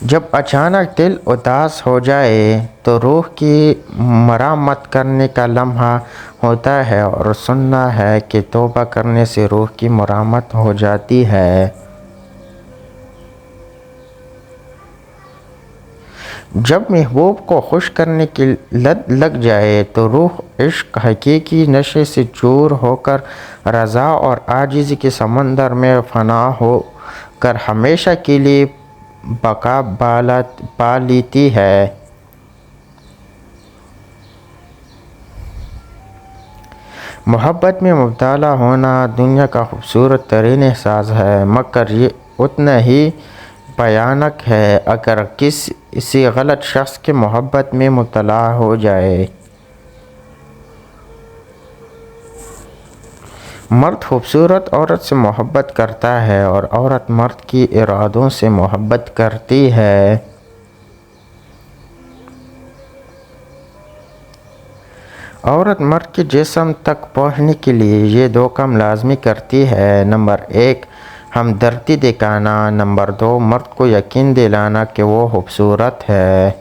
جب اچانک دل اداس ہو جائے تو روح کی مرمت کرنے کا لمحہ ہوتا ہے، اور سننا ہے کہ توبہ کرنے سے روح کی مرمت ہو جاتی ہے۔ جب محبوب کو خوش کرنے کی لت لگ جائے تو روح عشق حقیقی نشے سے چور ہو کر رضا اور عاجزی کے سمندر میں فنا ہو کر ہمیشہ کے لیے بقا پا لیتی ہے۔ محبت میں مبتلا ہونا دنیا کا خوبصورت ترین احساس ہے، مگر یہ اتنا ہی بھیانک ہے اگر کسی غلط شخص کی محبت میں مبتلا ہو جائے۔ مرد خوبصورت عورت سے محبت کرتا ہے اور عورت مرد کی ارادوں سے محبت کرتی ہے۔ عورت مرد کے جسم تک پہنچنے کے لیے یہ دو کام لازمی کرتی ہے: نمبر 1 ہمدردی دکھانا، نمبر 2 مرد کو یقین دلانا کہ وہ خوبصورت ہے۔